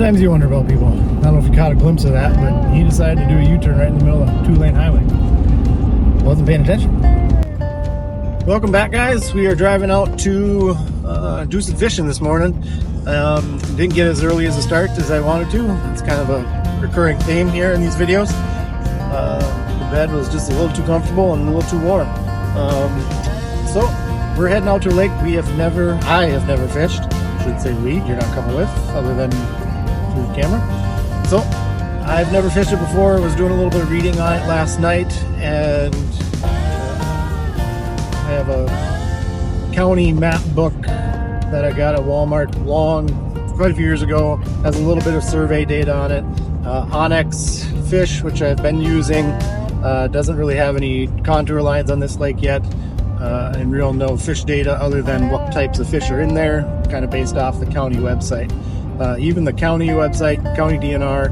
Sometimes you wonder about people. I don't know if you caught a glimpse of that, but he decided to do a U-turn right in the middle of a 2-lane highway. Wasn't paying attention. Welcome back, guys. We are driving out to do some fishing this morning. Didn't get as early as a start as I wanted to. It's kind of a recurring theme here in these videos. The bed was just a little too comfortable and a little too warm. So we're heading out to a lake I have never fished. I should say we, you're not coming with, other than through the camera. So I've never fished it before. I was doing a little bit of reading on it last night, and I have a county map book that I got at Walmart quite a few years ago. Has a little bit of survey data on it. Onyx Fish, which I've been using, doesn't really have any contour lines on this lake yet, and real no fish data other than what types of fish are in there, kind of based off the county website. Even the county website, county DNR,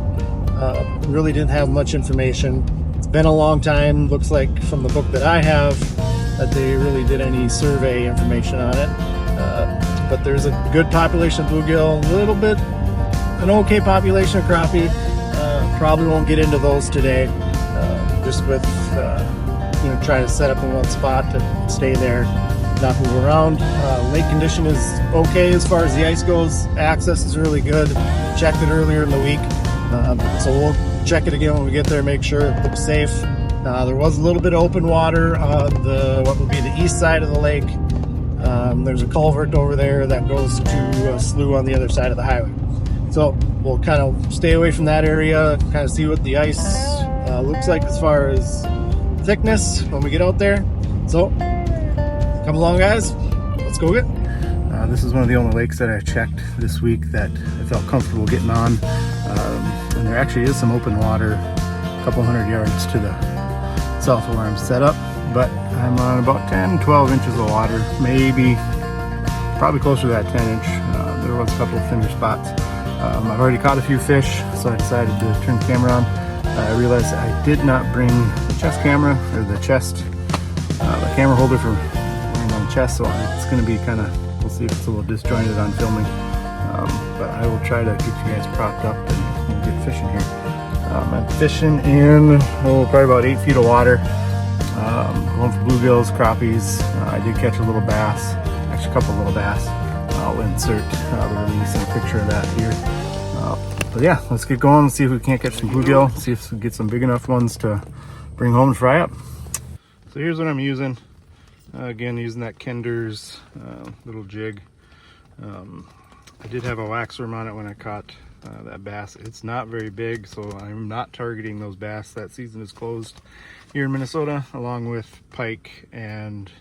really didn't have much information. It's been a long time. Looks like from the book that I have that they really did any survey information on it. But there's a good population of bluegill, a little bit, an okay population of crappie. Probably won't get into those today, just with trying to set up in one spot to stay there, not move around. Lake condition is okay as far as the ice goes. Access is really good. Checked it earlier in the week, so we'll check it again when we get there, make sure it looks safe. There was a little bit of open water on what would be the east side of the lake. There's a culvert over there that goes to a slough on the other side of the highway. So we'll kind of stay away from that area, kind of see what the ice looks like as far as thickness when we get out there. So come along, guys, let's go get it. This is one of the only lakes that I checked this week that I felt comfortable getting on, and there actually is some open water a couple hundred yards to the south of where I'm set up, but I'm on about 10-12 inches of water, probably closer to that 10-inch. There was a couple of thinner spots. I've already caught a few fish, so I decided to turn the camera on. I realized I did not bring the chest camera, or the camera holder for wearing on the chest, so it's going to be kind of, we'll see if it's a little disjointed on filming, but I will try to get you guys propped up and we'll get fishing here. I'm fishing in probably about 8 feet of water, going for bluegills, crappies. I did catch a little bass, actually a couple little bass. I'll insert the release and a picture of that here. But yeah, let's get going and see if we can't catch some bluegill, see if we can get some big enough ones to bring home and fry up. So here's what I'm using. Again, using that Kinder's little jig. I did have a wax worm on it when I caught that bass. It's not very big, so I'm not targeting those bass. That season is closed here in Minnesota, along with pike and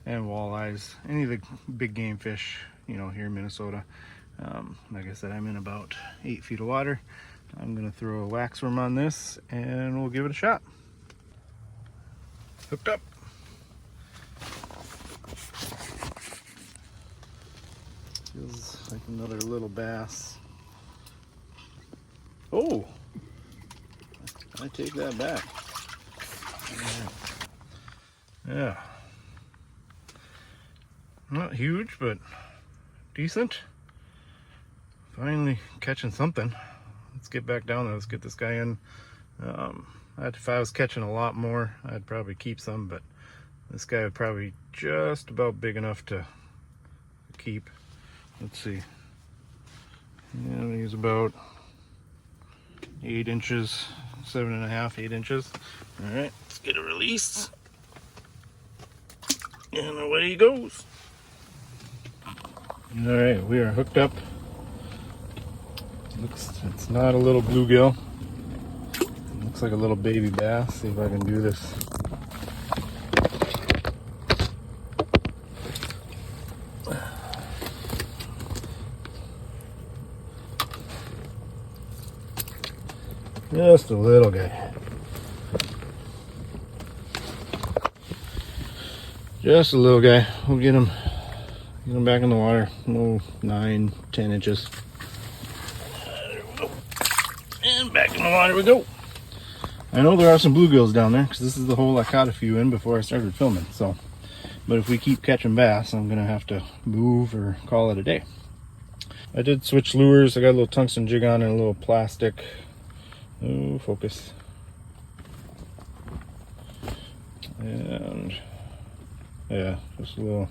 walleyes, any of the big game fish, here in Minnesota. Like I said, I'm in about 8 feet of water. I'm gonna throw a wax worm on this and we'll give it a shot. Hooked up. Feels like another little bass. Oh, I take that back. Yeah. Not huge, but decent. Finally catching something. Let's get back down there. Let's get this guy in. If I was catching a lot more, I'd probably keep some, but this guy would probably just about big enough to keep. Let's see. Yeah, he's about 8 inches, 7.5, 8 inches. All right, let's get a release. And away he goes. All right, we are hooked up. It's not a little bluegill. It looks like a little baby bass. See if I can do this. Just a little guy. Just a little guy. We'll get him back in the water. 9, 10 inches. There we go. And back in the water we go. I know there are some bluegills down there because this is the hole I caught a few in before I started filming. But if we keep catching bass, I'm gonna have to move or call it a day. I did switch lures. I got a little tungsten jig on and a little plastic. Oh, focus. And yeah, just a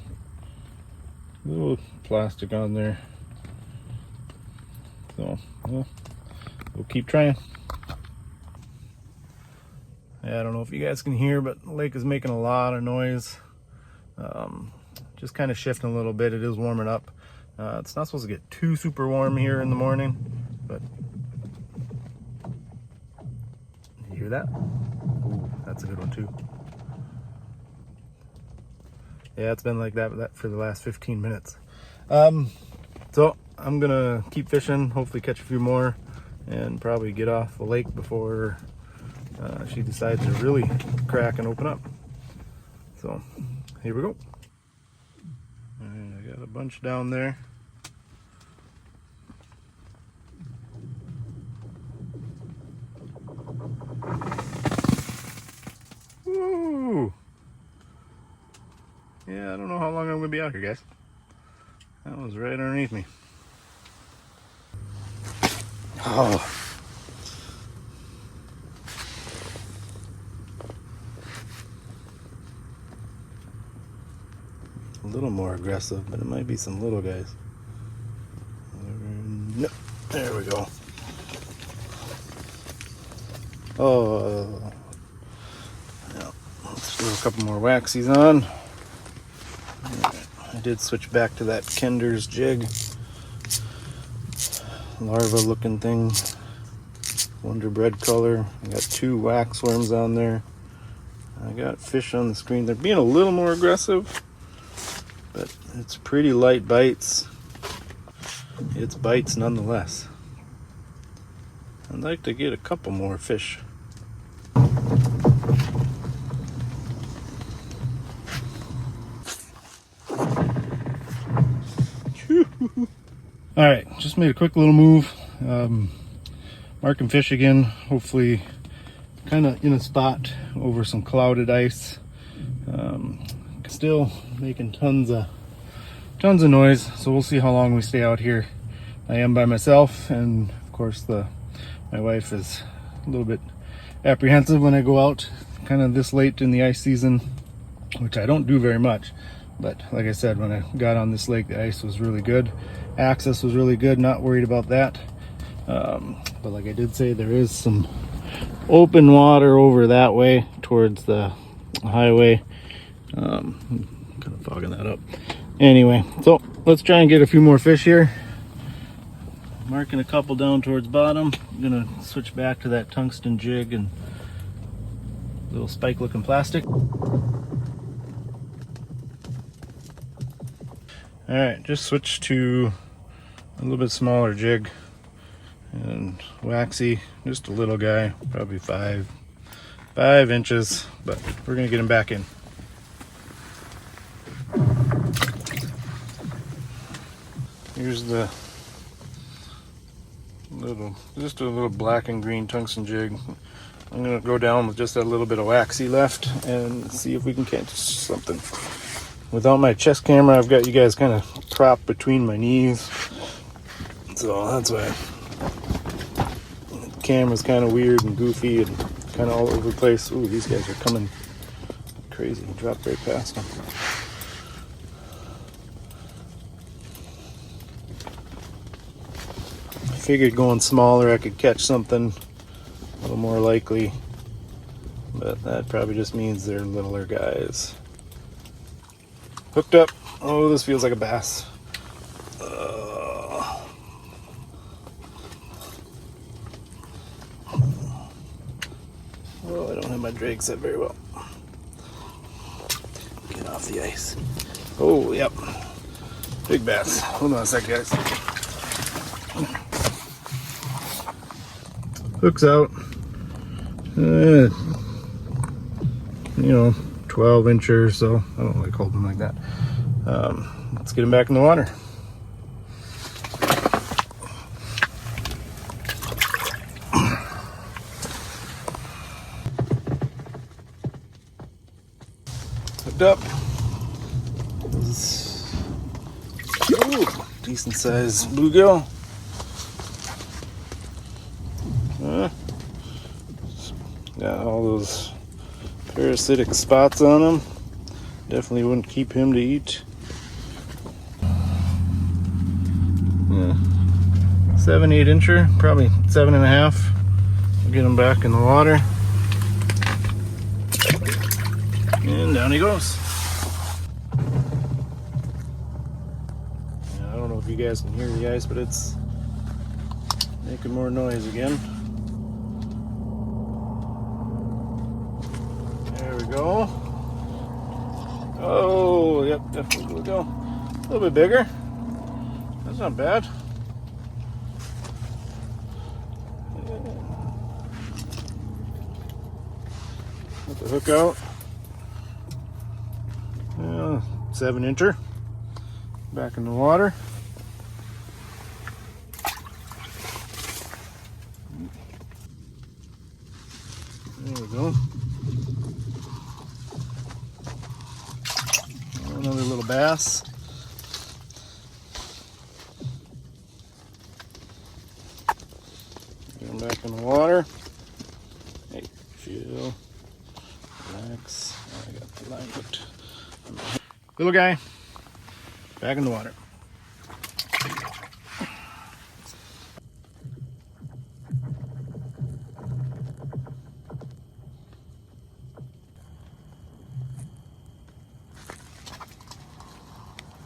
little plastic on there. So well, we'll keep trying. Yeah, I don't know if you guys can hear, but the lake is making a lot of noise. Just kind of shifting a little bit. It is warming up. It's not supposed to get too super warm here in the morning, but you hear that? Ooh, that's a good one too. Yeah, it's been like that for the last 15 minutes. So I'm gonna keep fishing, hopefully catch a few more, and probably get off the lake before she decides to really crack and open up. So here we go. All right, I got a bunch down there. Woo! Yeah, I don't know how long I'm gonna be out here, guys. That was right underneath me. Oh. A little more aggressive, but it might be some little guys. No, there we go. Oh, yeah. Let's throw a couple more waxies on. I did switch back to that Kender's jig. Larva looking thing. Wonder bread color. I got 2 wax worms on there. I got fish on the screen. They're being a little more aggressive, but it's pretty light bites. It's bites nonetheless. I'd like to get a couple more fish. All right, just made a quick little move. Marking fish again, hopefully kind of in a spot over some clouded ice. Still making tons of noise, so we'll see how long we stay out here. I am by myself, and of course my wife is a little bit apprehensive when I go out kind of this late in the ice season, which I don't do very much. But like I said, when I got on this lake, the ice was really good. Access was really good, not worried about that. But like I did say, there is some open water over that way towards the highway. I'm kind of fogging that up. Anyway, so let's try and get a few more fish here. Marking a couple down towards bottom. I'm gonna switch back to that tungsten jig and little spike looking plastic. All right, just switched to a little bit smaller jig and waxy, just a little guy, probably 5 inches, but we're gonna get him back in. Here's the just a little black and green tungsten jig. I'm gonna go down with just a little bit of waxy left and see if we can catch something. Without my chest camera, I've got you guys kind of propped between my knees, so that's why the camera's kind of weird and goofy and kind of all over the place. Ooh, these guys are coming crazy. Dropped right past them. I figured going smaller I could catch something a little more likely, but that probably just means they're littler guys. Hooked up. Oh, this feels like a bass. Oh, I don't have my drag set very well. Get off the ice. Oh, yep. Big bass. Hold on a sec, guys. Hook's out. 12 incher or so. I don't like holding like that. Let's get him back in the water. Hooked up. Ooh, decent sized bluegill. Got all those parasitic spots on him. Definitely wouldn't keep him to eat. Yeah. 7-8 incher, probably 7.5. I'll get him back in the water. And down he goes. Yeah, I don't know if you guys can hear the ice, but it's making more noise again. There we go. Oh, yep, definitely will go. A little bit bigger. That's not bad. Let the hook out. 7 incher. Back in the water. There we go. Another little bass. Get him back in the water. Hey, chill. Relax. I got the line hooked. Little guy. Back in the water.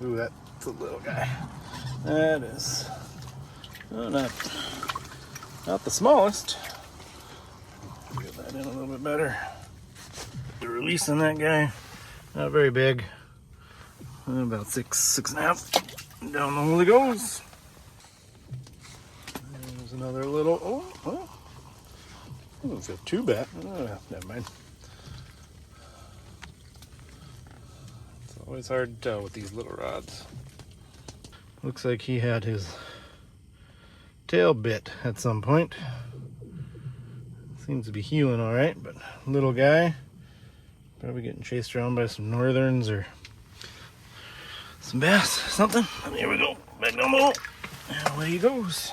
Ooh, that's a little guy. That is not the smallest. Get that in a little bit better. The release on that guy, not very big. About 6.5. Down the hole he goes. There's another little. Oh, I don't feel too bad. Oh, never mind. It's always hard to tell with these little rods. Looks like he had his tail bit at some point. Seems to be healing all right, but little guy, probably getting chased around by some northerns or some bass, something. And here we go, back down the hole, and away he goes.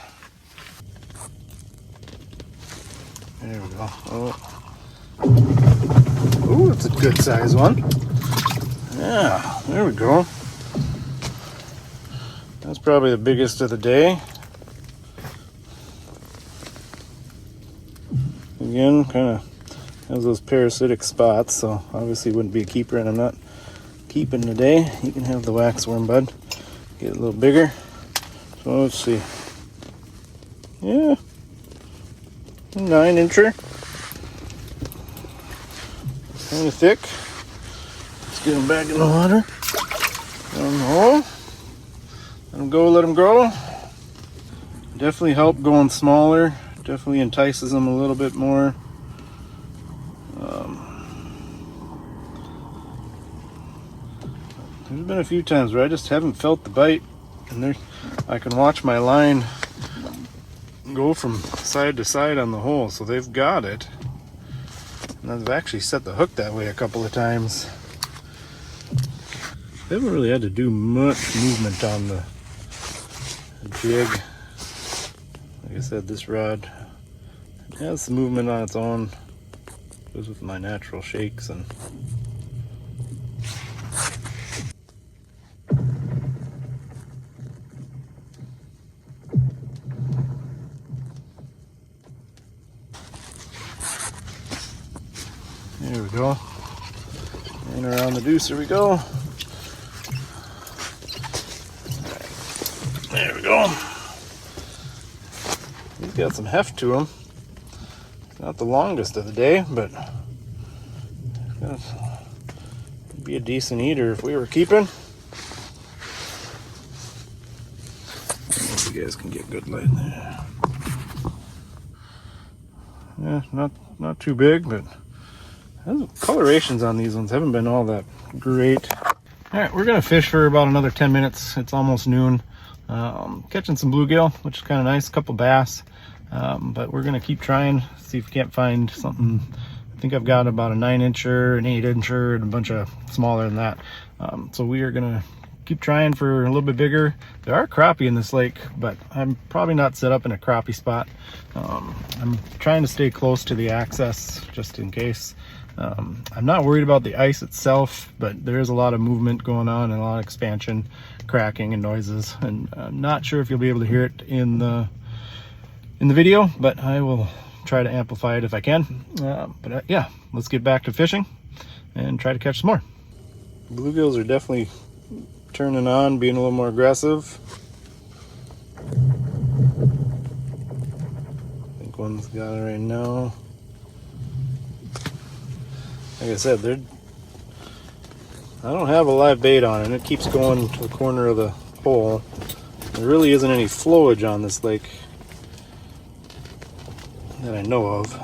There we go. Oh, ooh, it's a good size one. Yeah, there we go. That's probably the biggest of the day. Again, kind of has those parasitic spots, so obviously wouldn't be a keeper, and I'm not keeping today. You can have the waxworm bud. Get a little bigger. So let's see. Yeah, 9 incher. Kind of thick. Let's get him back in the water. Down the hole. Let him go, let him grow. Definitely help going smaller. Definitely entices them a little bit more. There's been a few times where I just haven't felt the bite, and I can watch my line go from side to side on the hole, so they've got it. And I've actually set the hook that way a couple of times. They haven't really had to do much movement on the jig. Like I said, this rod has some movement on its own. Goes with my natural shakes and there we go. And around the deucer we go. There we go. He's got some heft to him. Not the longest of the day, but he'd be a decent eater if we were keeping. I don't know if you guys can get good light there. Yeah, not too big, but the colorations on these ones haven't been all that great. All right, we're gonna fish for about another 10 minutes. It's almost noon. Catching some bluegill, which is kind of nice. A couple bass. But we're gonna keep trying, see if we can't find something. I think I've got about a 9 incher, an 8 incher, and a bunch of smaller than that. So we are gonna keep trying for a little bit bigger. There are crappie in this lake, but I'm probably not set up in a crappie spot. I'm trying to stay close to the access just in case. I'm not worried about the ice itself, but there is a lot of movement going on and a lot of expansion, cracking and noises, and I'm not sure if you'll be able to hear it in the video, but I will try to amplify it if I can. Yeah, let's get back to fishing and try to catch some more. Bluegills are definitely turning on, being a little more aggressive. I think one's got it right now. Like I said, I don't have a live bait on it, and it keeps going to the corner of the hole. There really isn't any flowage on this lake that I know of.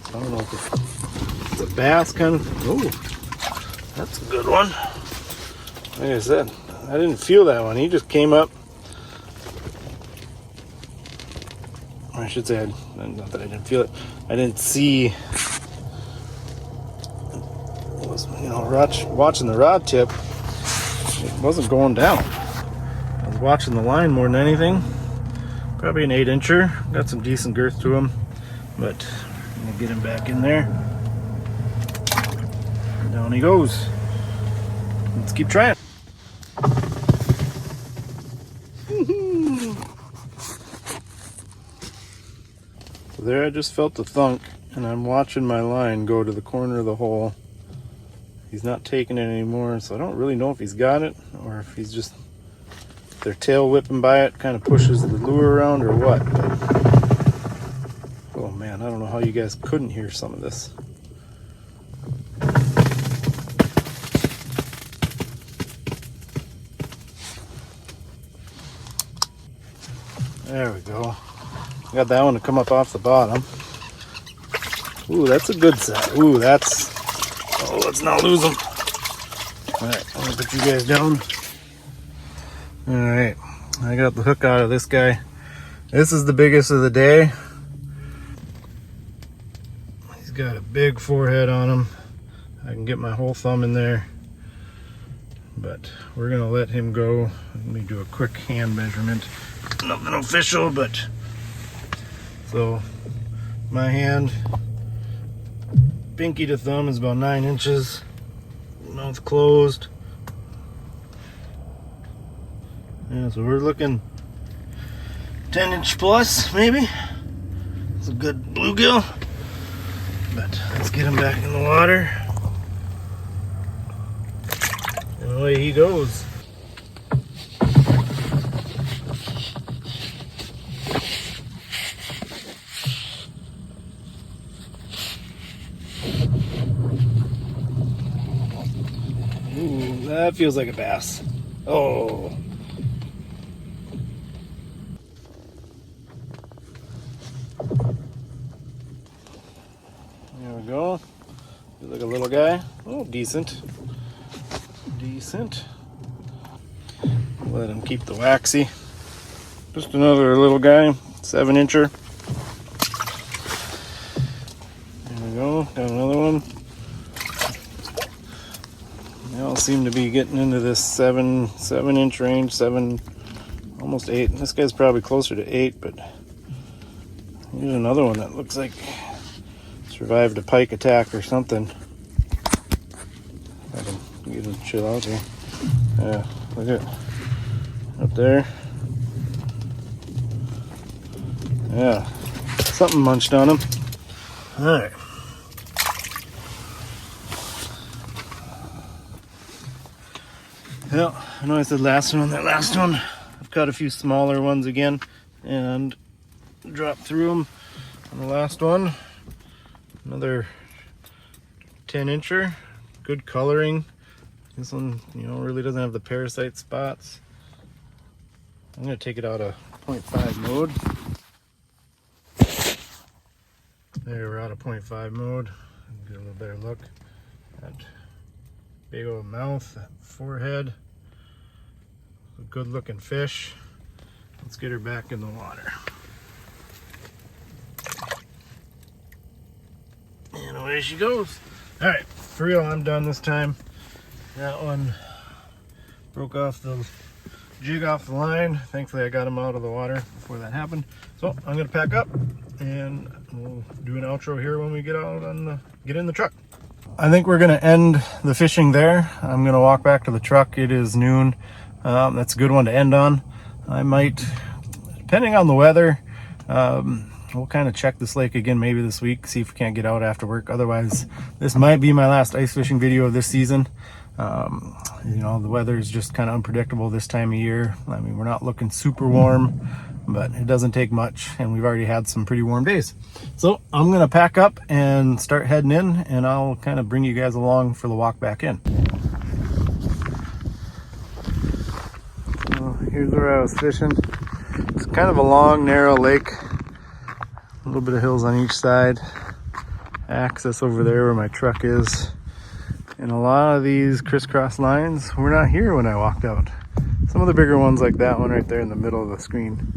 I don't know if it's a bass kind of. Oh, that's a good one. Like I said, I didn't feel that one. He just came up. Or I should say, not that I didn't feel it. I didn't see. It was, watching the rod tip. It wasn't going down. I was watching the line more than anything. Probably an 8-incher. Got some decent girth to him, but I'm gonna get him back in there. Down he goes. Let's keep trying. So there, I just felt the thunk, and I'm watching my line go to the corner of the hole. He's not taking it anymore, so I don't really know if he's got it or if he's just their tail whipping by it, kind of pushes the lure around or what. But, oh man, I don't know how you guys couldn't hear some of this. There we go. Got that one to come up off the bottom. Ooh, that's a good set. Ooh, that's... Oh, let's not lose them. Alright, I'm gonna put you guys down. Alright, I got the hook out of this guy. This is the biggest of the day. He's got a big forehead on him. I can get my whole thumb in there. But we're gonna let him go. Let me do a quick hand measurement. Nothing official, but... So, my hand, pinky to thumb, is about 9 inches. Mouth closed. Yeah, so we're looking 10-inch plus, maybe. It's a good bluegill. But let's get him back in the water. And away he goes. Ooh, that feels like a bass. Oh. There we go. Feels like a little guy. Oh, decent. Decent. Let him keep the waxy. Just another little guy, 7-incher. There we go. Got another one. They all seem to be getting into this 7-inch range, 7, almost 8. This guy's probably closer to 8, but here's another one that looks like survived a pike attack or something. I can get him to chill out here. Yeah, look at it. Up there. Yeah, something munched on him. Alright. Well, I know I said last one on that last one. I've caught a few smaller ones again and dropped through them on the last one. Another 10-incher, good coloring. This one, really doesn't have the parasite spots. I'm gonna take it out of 0.5 mode. There, we're out of 0.5 mode. Get a little better look. That big old mouth, that forehead. A good looking fish. Let's get her back in the water. And away she goes. All right, for real, I'm done this time. That one broke off the jig off the line. Thankfully, I got him out of the water before that happened. So I'm gonna pack up and we'll do an outro here when we get out get in the truck. I think we're gonna end the fishing there. I'm gonna walk back to the truck. It is noon. That's a good one to end on. I might, depending on the weather, we'll kind of check this lake again maybe this week, see if we can't get out after work. Otherwise, this might be my last ice fishing video of this season. You know, the weather is just kind of unpredictable this time of year. I mean, we're not looking super warm, but it doesn't take much, and we've already had some pretty warm days. So I'm gonna pack up and start heading in, and I'll kind of bring you guys along for the walk back in. So here's where I was fishing. It's kind of a long, narrow lake. A little bit of hills on each side. Access over there where my truck is. And a lot of these crisscross lines were not here when I walked out. Some of the bigger ones, like that one right there in the middle of the screen.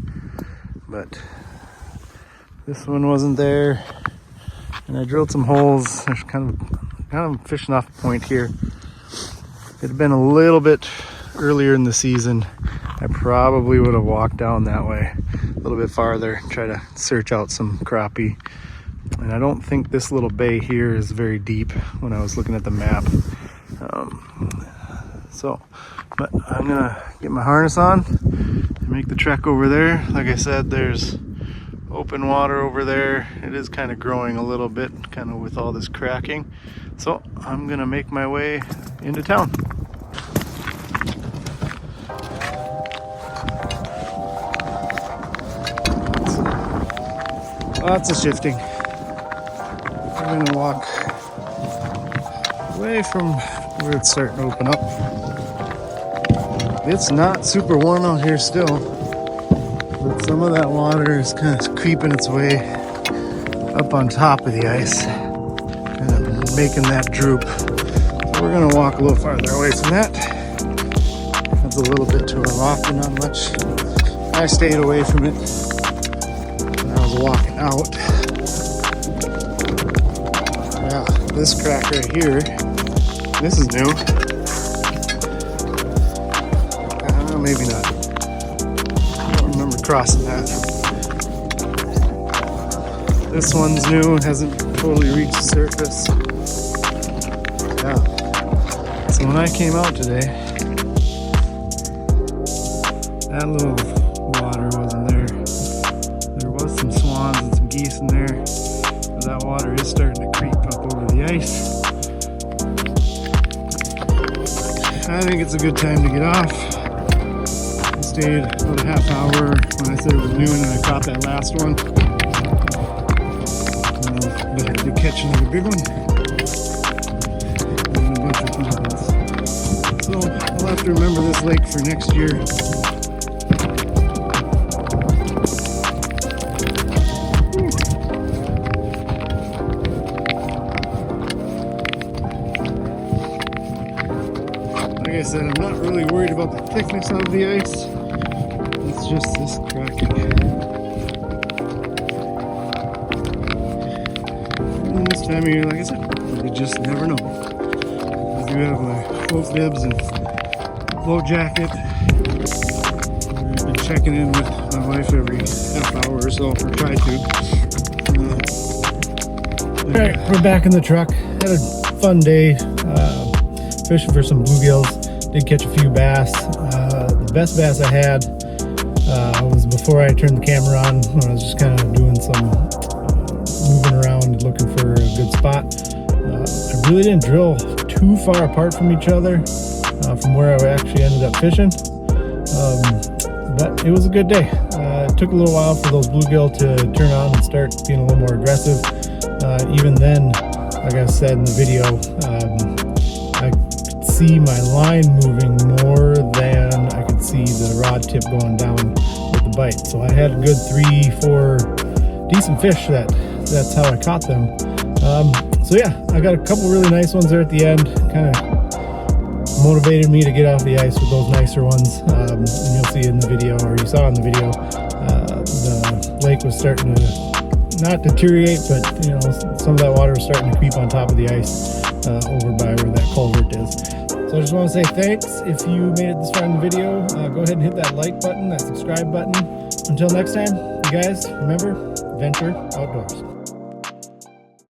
But this one wasn't there. And I drilled some holes. There's kind of fishing off a point here. If it had been a little bit earlier in the season, I probably would have walked down that way a little bit farther, try to search out some crappie. And I don't think this little bay here is very deep when I was looking at the map. But I'm gonna get my harness on and make the trek over there. Like I said, there's open water over there. It is kind of growing a little bit, kind of with all this cracking. So I'm gonna make my way into town. Lots of shifting. I'm gonna walk away from where it's starting to open up. It's not super warm out here still, but some of that water is kind of creeping its way up on top of the ice, kind of making that droop. So we're gonna walk a little farther away from that. That's a little bit to our left and not much. I stayed away from it when I was walking out. Yeah, this crack right here, this is new. Maybe not. I don't remember crossing that. This one's new, hasn't totally reached the surface. Yeah. So when I came out today, that little water wasn't there. There was some swans and some geese in there, but that water is starting to creep up over the ice. I think it's a good time to get off. Stayed about a half hour when I said it was noon, and I caught that last one. But I had to catch another big one. And a bunch of pumpkins. So I'll have to remember this lake for next year. Like I said, I'm not really worried about the thickness of the ice. It's just this cracking. And this time of year, like I said, you just never know. I do have my float bibs and float jacket. I've been checking in with my wife every half hour or so, or try to. Alright, we're back in the truck. Had a fun day fishing for some bluegills. Did catch a few bass. The best bass I had was before I turned the camera on, when I was just kind of doing some moving around looking for a good spot. I really didn't drill too far apart from each other from where I actually ended up fishing, but it was a good day. It took a little while for those bluegill to turn on and start being a little more aggressive. Even then, like I said in the video, I could see my line moving more than I could see the rod tip going down with the bite. So I had a good 3-4 decent fish. That's how I caught them. So yeah, I got a couple really nice ones there at the end. Kind of motivated me to get off the ice with those nicer ones. And you'll see in the video, or you saw in the video, the lake was starting to not deteriorate, but you know, some of that water is starting to creep on top of the ice over by where that culvert is. So I just want to say thanks. If you made it this far in the video, go ahead and hit that like button, that subscribe button. Until next time, you guys, remember, adventure outdoors.